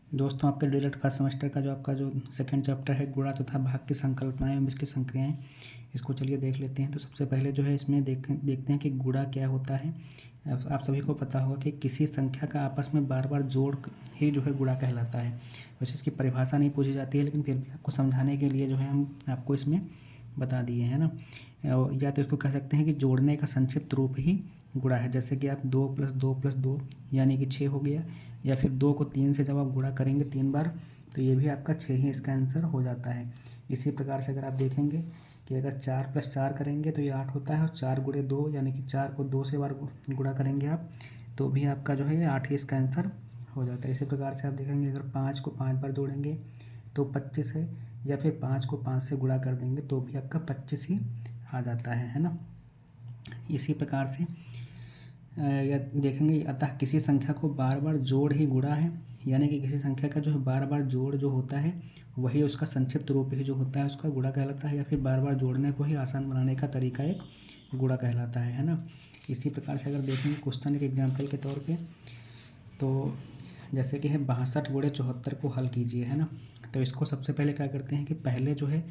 दोस्तों, आपके DElEd first semester का जो आपका जो सेकंड चैप्टर है गुणा तथा भाग की संकल्पनाएं एवं इसकी संक्रियाएं, इसको चलिए देख लेते हैं। तो सबसे पहले जो है इसमें देखते हैं कि गुणा क्या होता है। आप सभी को पता होगा कि किसी संख्या का आपस में बार बार जोड़ ही जो है गुणा कहलाता है। वैसे इसकी परिभाषा नहीं पूछी जाती है, लेकिन फिर भी आपको समझाने के लिए जो है हम आपको इसमें बता दिए हैं ना। या तो इसको कह सकते हैं कि जोड़ने का संक्षिप्त रूप ही गुणा है। जैसे कि आप 2 + 2 + 2 यानी कि 6 हो गया, या फिर 2 को 3 से जब आप गुणा करेंगे 3 बार तो ये भी आपका 6 ही इसका आंसर हो जाता है। इसी प्रकार से अगर आप देखेंगे कि अगर 4 + 4 करेंगे तो ये 8 होता है, और 4 × 2 यानी कि 4 को 2 से बार गुणा करेंगे आप तो भी आपका जो है 8 ही इसका आंसर हो जाता है। इसी प्रकार से आप देखेंगे अगर 5 को 5 बार जोड़ेंगे तो 25 है, या फिर 5 को 5 से गुणा कर देंगे तो भी आपका 25 ही आ जाता है ना। इसी प्रकार से या देखेंगे अतः किसी संख्या को बार बार जोड़ ही गुणा है, यानी कि किसी संख्या का जो है बार बार जोड़ जो होता है वही उसका संक्षिप्त रूप ही जो होता है उसका गुणा कहलाता है, या फिर बार बार जोड़ने को ही आसान बनाने का तरीका एक गुणा कहलाता है ना। इसी प्रकार से अगर देखेंगे क्वेश्चन एक एग्जाम्पल के तौर पे, तो जैसे कि है 62 × 74 को हल कीजिए, है ना। तो इसको सबसे पहले क्या करते हैं कि पहले जो है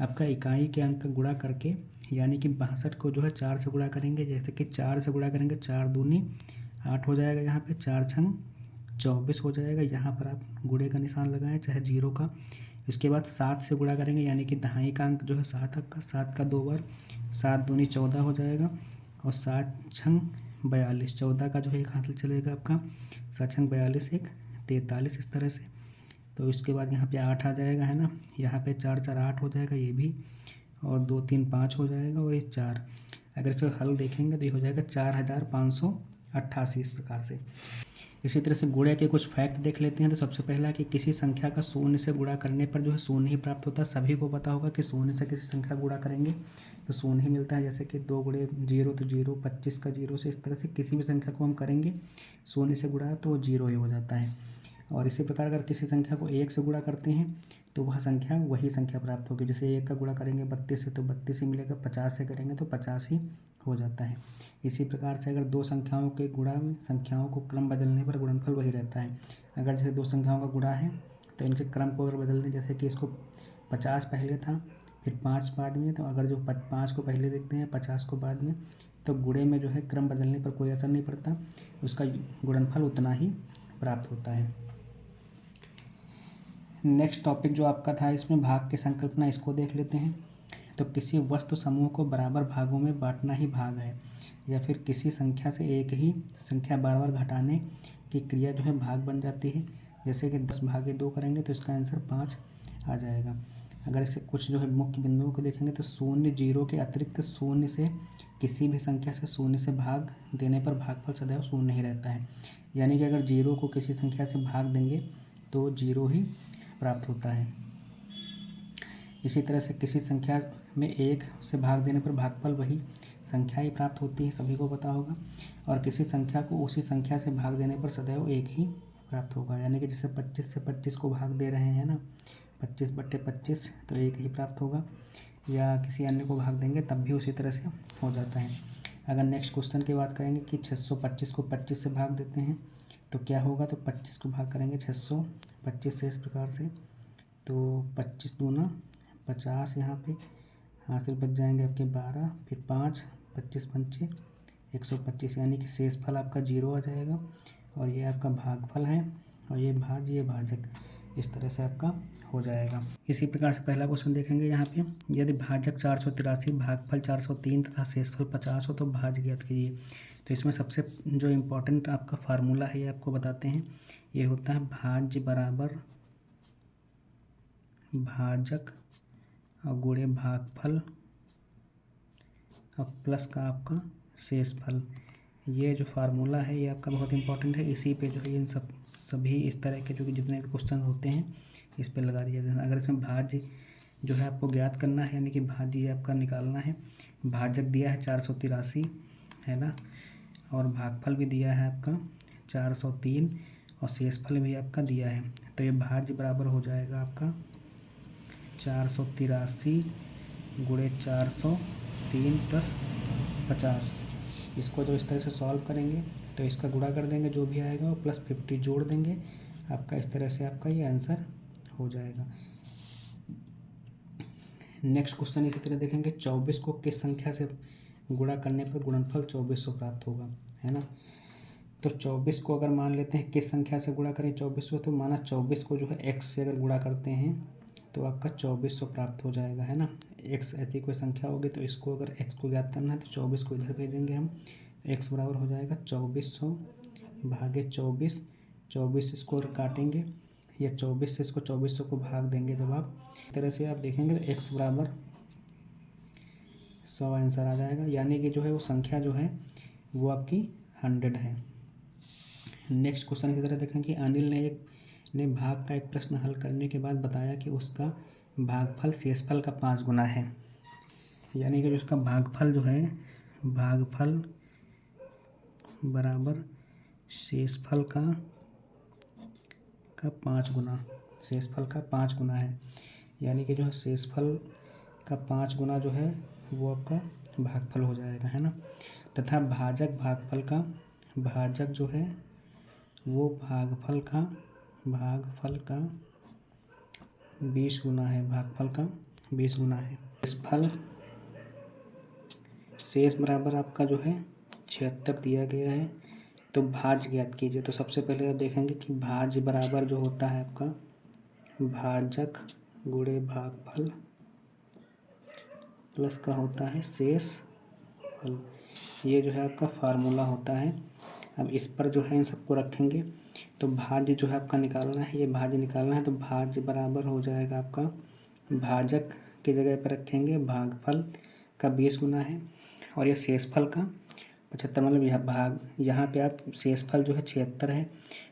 आपका इकाई के अंक का गुणा करके, यानी कि 62 को जो है 4 से गुणा करेंगे। जैसे कि 4 से गुणा करेंगे 4 दूनी 8 हो जाएगा, यहाँ पे 4 छंग 24 हो जाएगा। यहाँ पर आप गुणे का निशान लगाएं चाहे 0 का। इसके बाद 7 से गुणा करेंगे, यानी कि दहाई का अंक जो है 7 आपका, 7 का 2 बार 7 दूनी 14 हो जाएगा, और 7 छंग 42, 14 का जो है एक हाथ चलेगा आपका, 7 छंग 42 एक 43 इस तरह से। तो इसके बाद यहाँ पे 8 आ जाएगा, है ना। यहाँ पे 4 4 8 हो जाएगा ये भी, और 2 3 5 हो जाएगा, और ये 4। अगर इसका हल देखेंगे तो ये हो जाएगा 4588 इस प्रकार से। इसी तरह से गुणे के कुछ फैक्ट देख लेते हैं। तो सबसे पहला कि किसी संख्या का शून्य से गुणा करने पर जो है शून्य ही प्राप्त होता है। सभी को पता होगा कि शून्य से किसी संख्या गुणा करेंगे तो शून्य ही मिलता है। जैसे कि 2 × 0 तो 0, 25 का 0 से, इस तरह से किसी भी संख्या को हम करेंगे शून्य से गुणा तो वो 0 ही हो जाता है। और इसी प्रकार अगर किसी संख्या को 1 से गुणा करते हैं तो वह संख्या वही संख्या प्राप्त होगी। जैसे 1 का गुणा करेंगे 32 से तो 32 ही मिलेगा, 50 से करेंगे तो 50 ही हो जाता है। इसी प्रकार से अगर दो संख्याओं के गुणा में संख्याओं को क्रम बदलने पर गुणनफल वही रहता है। अगर जैसे दो संख्याओं का गुणा है तो इनके क्रम को अगर बदल दें, जैसे कि इसको 50 पहले था फिर 5 बाद में, तो अगर जो 5 को पहले देखते हैं 50 को बाद में, तो गुणे में जो है क्रम बदलने पर कोई असर नहीं पड़ता, उसका गुणनफल उतना ही प्राप्त होता है। नेक्स्ट टॉपिक जो आपका था इसमें भाग की संकल्पना, इसको देख लेते हैं। तो किसी वस्तु समूह को बराबर भागों में बांटना ही भाग है, या फिर किसी संख्या से एक ही संख्या बार बार घटाने की क्रिया जो है भाग बन जाती है। जैसे कि 10/2 करेंगे तो इसका आंसर 5 आ जाएगा। अगर इसके कुछ जो है मुख्य बिंदुओं को देखेंगे तो 0 0 के अतिरिक्त शून्य से किसी भी संख्या से शून्य से भाग देने पर भागफल सदैव शून्य ही रहता है। यानी कि अगर 0 को किसी संख्या से भाग देंगे तो 0 ही प्राप्त होता है। इसी तरह से किसी संख्या में 1 से भाग देने पर भागफल वही संख्या ही प्राप्त होती है, सभी को पता होगा। और किसी संख्या को उसी संख्या से भाग देने पर सदैव 1 ही प्राप्त होगा। यानी कि जैसे 25 से 25 को भाग दे रहे हैं ना, 25/25 तो 1 ही प्राप्त होगा, या किसी अन्य को भाग देंगे तब भी उसी तरह से हो जाता है। अगर नेक्स्ट क्वेश्चन की बात करेंगे कि 625 को 25 से भाग देते हैं तो क्या होगा, तो 25 को भाग करेंगे 625 से इस प्रकार से, तो 25 दूना 50, यहाँ पे हासिल बच जाएंगे आपके 12, फिर 5, 25 पंचे 125, यानी कि शेष फल आपका 0 आ जाएगा। और ये आपका भागफल है, और ये भाजक, इस तरह से आपका हो जाएगा। इसी प्रकार से पहला क्वेश्चन देखेंगे यहाँ पे, यदि भाजक 483, भागफल 403 तथा शेषफल 50 हो तो भाज्य ज्ञात कीजिए। तो इसमें सबसे जो इम्पोर्टेंट आपका फार्मूला है ये आपको बताते हैं। ये होता है भाज्य बराबर भाजक और गुणे भागफल और प्लस का आपका शेषफल। ये जो फार्मूला है ये आपका बहुत इंपॉर्टेंट है। इसी पे जो है इन सभी इस तरह के जो जितने भी क्वेश्चन होते हैं इस पे लगा दिया जाता है। अगर इसमें भाज्य जो है आपको ज्ञात करना है, यानी कि भाज्य आपका निकालना है। भाजक दिया है 483, है ना, और भागफल भी दिया है आपका 403, और शेषफल भी आपका दिया है। तो ये भाज्य बराबर हो जाएगा आपका 483 गुणे 403 + 50। इसको जो इस तरह से सॉल्व करेंगे तो इसका गुणा कर देंगे जो भी आएगा, और +50 जोड़ देंगे, आपका इस तरह से आपका ये आंसर हो जाएगा। नेक्स्ट क्वेश्चन इसी तरह देखेंगे, 24 को किस संख्या से गुणा करने पर गुणनफल 2400 प्राप्त होगा, है ना। तो 24 को अगर मान लेते हैं किस संख्या से गुणा करें 2400, तो माना 24 को जो है x से अगर गुणा करते हैं तो आपका 2400 प्राप्त हो जाएगा, है ना। x ऐसी कोई संख्या होगी तो इसको अगर x को ज्ञात करना है तो 24 को इधर भेजेंगे हम, x बराबर हो जाएगा 2400 भागे 24। 24 इसको काटेंगे, या 24 से इसको 2400 को भाग देंगे जब आप, इस तरह से आप देखेंगे तो x बराबर 100 आंसर आ जाएगा, यानी कि जो है वो संख्या जो है वो आपकी 100 है। नेक्स्ट क्वेश्चन की तरह देखें कि अनिल ने भाग का एक प्रश्न हल करने के बाद बताया कि उसका भागफल शेषफल का 5 गुना है, यानी कि जो उसका भागफल जो है, भागफल बराबर शेषफल का 5 गुना, शेषफल का 5 गुना है, यानी कि जो है शेषफल का 5 गुना जो है वो आपका भागफल हो जाएगा, है ना। तथा भाजक भागफल का, भाजक जो है वो भागफल का 20 गुना है, भागफल का 20 गुना है। शेषफल, शेष बराबर आपका जो है 76 दिया गया है, तो भाज्य ज्ञात कीजिए। तो सबसे पहले आप देखेंगे कि भाज्य बराबर जो होता है आपका भाजक गुणे भागफल प्लस का होता है शेषफल, ये जो है आपका फार्मूला होता है। अब इस पर जो है इन सबको रखेंगे, तो भाज्य जो है आपका निकालना है, ये भाज्य निकालना है, तो भाज्य बराबर हो जाएगा आपका, भाजक की जगह पर रखेंगे भागफल का 20 गुना है, और ये शेषफल का 75, मतलब यह भाग, यहाँ पे आप शेषफल जो है 76 है,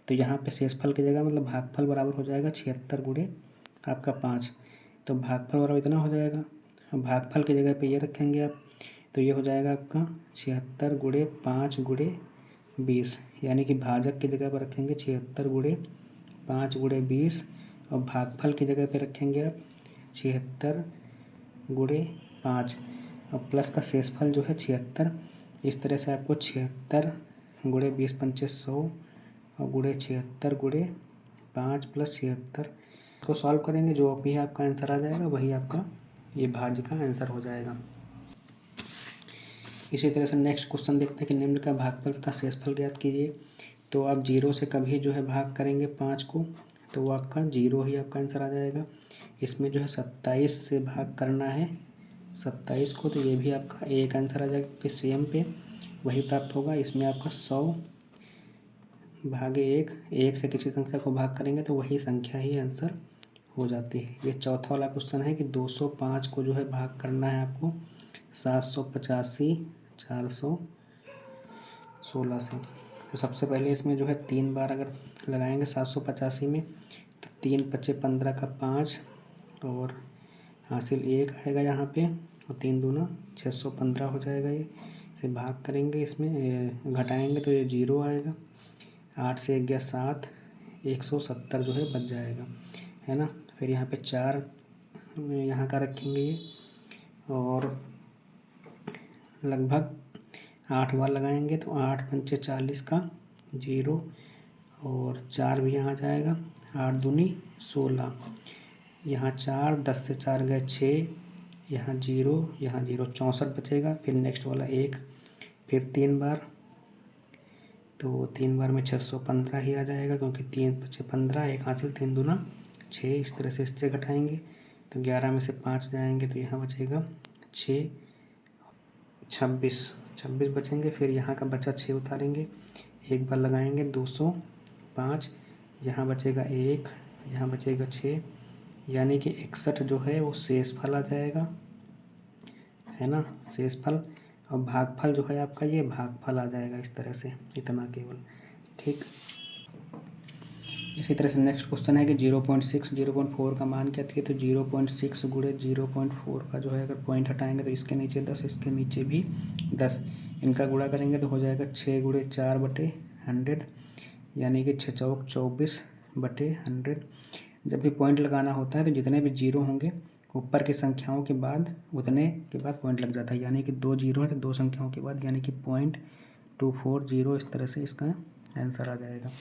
तो यहाँ पे शेषफल की जगह मतलब भागफल बराबर हो जाएगा 76 गुणे आपका 5, तो भागफल बराबर इतना हो जाएगा। भागफल की जगह पे ये रखेंगे आप, तो ये हो जाएगा आपका 76 गुणे 5 गुणे 20, यानी कि भाजक की जगह पर रखेंगे 76 गुणे 5 गुणे 20, और भागफल की जगह पे रखेंगे आप 76 गुणे 5, और प्लस का शेषफल जो है 76। इस तरह से आपको 76 गुणे 20 पंचे 100 और गुणे 76 गुणे 5 प्लस 76 को सॉल्व करेंगे, जो भी आपका आंसर आ जाएगा वही आपका ये भाज्य का आंसर हो जाएगा। इसी तरह से नेक्स्ट क्वेश्चन देखते हैं कि निम्न का भागफल तथा शेषफल ज्ञात कीजिए। तो आप 0 से कभी जो है भाग करेंगे 5 को, तो वो आपका 0 ही आपका आंसर आ जाएगा। इसमें जो है 27 से भाग करना है 27 को, तो ये भी आपका एक आंसर आ जाएगा, क्योंकि सेम पे वही प्राप्त होगा। इसमें आपका 100 भागे 1 से किसी संख्या को भाग करेंगे तो वही संख्या ही आंसर हो जाती है। ये चौथा वाला क्वेश्चन है कि 205 को जो है भाग करना है आपको 785 416 से। तो सबसे पहले इसमें जो है 3 बार अगर लगाएंगे 785 में, तो 3 पच्चे 15 का 5 और हासिल 1 आएगा यहाँ पे, और 3 दूना 615 हो जाएगा। ये इसे भाग करेंगे, इसमें घटाएंगे तो ये 0 आएगा। 8 से 1 गया 7, 170 जो है बच जाएगा, है ना। फिर यहाँ पे 4 यहाँ का रखेंगे ये, और लगभग 8 बार लगाएंगे तो 8 पंचे 40 का 0, और 4 भी यहाँ जाएगा, 8 दूनी 16, यहाँ 4, 10 से 4 गए 6, यहाँ 0, यहाँ 0, 64 बचेगा। फिर नेक्स्ट वाला 1, फिर 3 बार, तो 3 बार में 615 ही आ जाएगा, क्योंकि 3 पच्चे 15, 1 हासिल 3 दूना 6। इस तरह से इससे घटाएंगे तो 11 में से 5 जाएंगे, तो यहाँ बचेगा 6, 26 बचेंगे। फिर यहाँ का बचा 6 उतारेंगे, एक बार लगाएंगे 205, यहाँ बचेगा 1, यहाँ बचेगा 6, यानी कि 61 जो है वो शेषफल आ जाएगा, है ना, शेषफल। और भागफल जो है आपका ये भागफल आ जाएगा, इस तरह से, इतना केवल, ठीक। इसी तरह से नेक्स्ट क्वेश्चन है कि 0.4 का मान क्या था, तो 0.6 गुणे 0.4 का जो है अगर पॉइंट हटाएंगे तो इसके नीचे 10, इसके नीचे भी 10, इनका गुणा करेंगे तो हो जाएगा 6 गुणे 4 बटे 100, यानी कि 6 चौक 24 बटे 100। जब भी पॉइंट लगाना होता है तो जितने भी 0 होंगे ऊपर की संख्याओं के बाद उतने के बाद पॉइंट लग जाता है, यानी कि 2 0 है तो 2 संख्याओं के बाद, यानी कि 0.240, इस तरह से इसका आंसर आ जाएगा।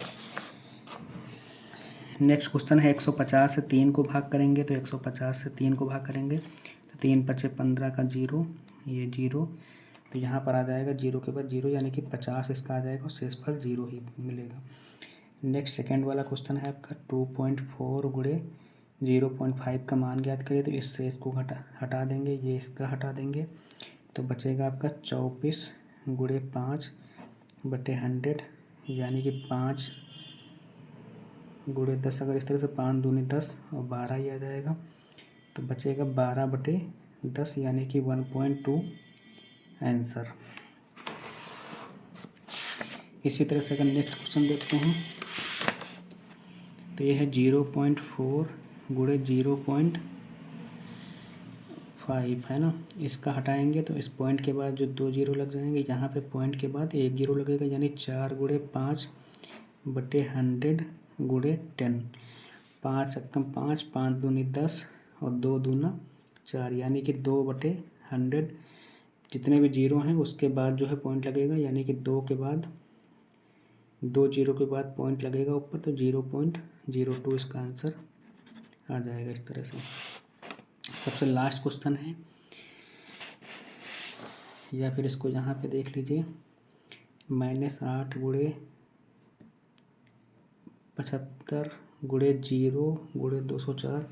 नेक्स्ट क्वेश्चन है 150 से 3 को भाग करेंगे, तो 150 से 3 को भाग करेंगे तो 3 पचे 15 का 0, ये 0, तो यहाँ पर आ जाएगा 0 के बाद 0 यानी कि 50 इसका आ जाएगा और शेष पर 0 ही मिलेगा। नेक्स्ट सेकेंड वाला क्वेश्चन है आपका 2.4 गुणे 0.5 का मान ज्ञात करिए, तो इससे इसको हटा देंगे, ये इसका हटा देंगे, तो बचेगा आपका 24 गुणे 5 बटे 100 यानी कि 5 गुणे 10, अगर इस तरह से 5 दूनी 10 और 12 ही आ जाएगा, तो बचेगा 12 बटे 10 यानी कि 1.2 आंसर। इसी तरह से अगर नेक्स्ट क्वेश्चन देखते हैं तो ये है 0.4 गुणे 0.5 है ना, इसका हटाएंगे तो इस पॉइंट के बाद जो 2 जीरो लग जाएंगे, यहाँ पे पॉइंट के बाद 1 जीरो लगेगा यानी 4 गुणे 5 बटे 100 गुणे 10, 5 अक्कम 5, 5 दूनी 10 और 2 दूना 4 यानी कि 2 बटे 100, जितने भी जीरो हैं उसके बाद जो है पॉइंट लगेगा यानी कि 2 के बाद 2 जीरो के बाद पॉइंट लगेगा ऊपर, तो 0.02 इसका आंसर आ जाएगा इस तरह से। सबसे लास्ट क्वेश्चन है, या फिर इसको यहाँ पे देख लीजिए, -8 गुणे 75 गुणे 0 गुणे 204।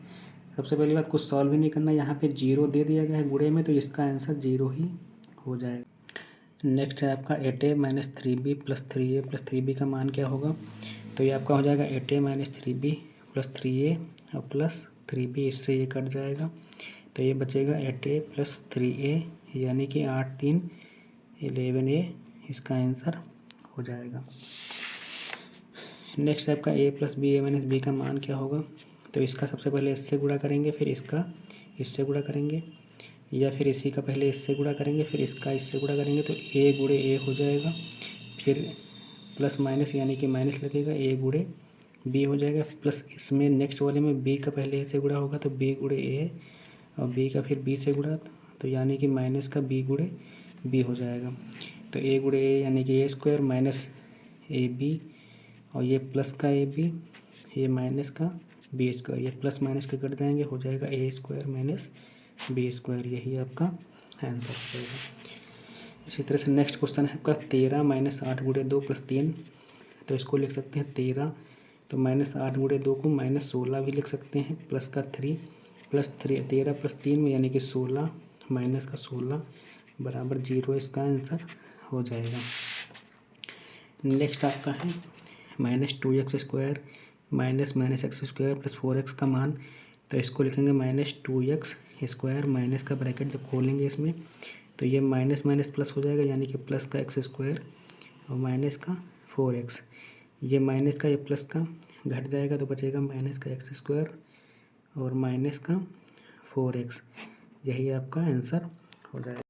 सबसे पहली बात कुछ सॉल्व ही नहीं करना, यहाँ पे 0 दे दिया गया है गुणे में, तो इसका आंसर 0 ही हो जाएगा। नेक्स्ट है आपका 8a - 3b + 3a + 3b का मान क्या होगा, तो ये आपका हो जाएगा 8a - 3b + 3a और प्लस 3b, इससे ये कट जाएगा, तो ये बचेगा 8a + 3a यानी कि 8 3 11a, इसका आंसर हो जाएगा। नेक्स्ट है आपका a + b a - b का मान क्या होगा, तो इसका सबसे पहले इससे गुणा करेंगे, फिर इसका इससे गुणा करेंगे, या फिर इसी का पहले इससे गुणा करेंगे फिर इसका इससे गुणा करेंगे, तो a गुणे a हो जाएगा, फिर प्लस माइनस यानी कि माइनस लगेगा, a गुणे b हो जाएगा, प्लस इसमें नेक्स्ट वाले में b का पहले a से गुणा होगा तो b गुणे a और b का फिर b से गुणा, तो यानी कि माइनस का b गुणे b हो जाएगा, तो a गुणे a यानी कि a² माइनस ab और ये प्लस का ab, ये माइनस का b², ये प्लस माइनस के कट जाएंगे, हो जाएगा a² माइनस b², यही आपका आंसर हो जाएगा। इसी तरह से नेक्स्ट क्वेश्चन है आपका 13 - 8 गुणे 2 + 3, तो इसको लिख सकते हैं 13, तो -8 गुणे 2 को -16 भी लिख सकते हैं, प्लस का 3 प्लस 3 13 + 3 में यानी कि 16 माइनस का 16 बराबर 0, इसका आंसर हो जाएगा। नेक्स्ट आपका है -2x² - x² + 4x का मान, तो इसको लिखेंगे -2x² माइनस का ब्रैकेट जब खोलेंगे इसमें, तो ये माइनस माइनस प्लस हो जाएगा यानी कि प्लस का x² और माइनस का 4x, ये माइनस का ये प्लस का घट जाएगा तो बचेगा माइनस का x² और माइनस का 4x, यही आपका आंसर हो जाएगा।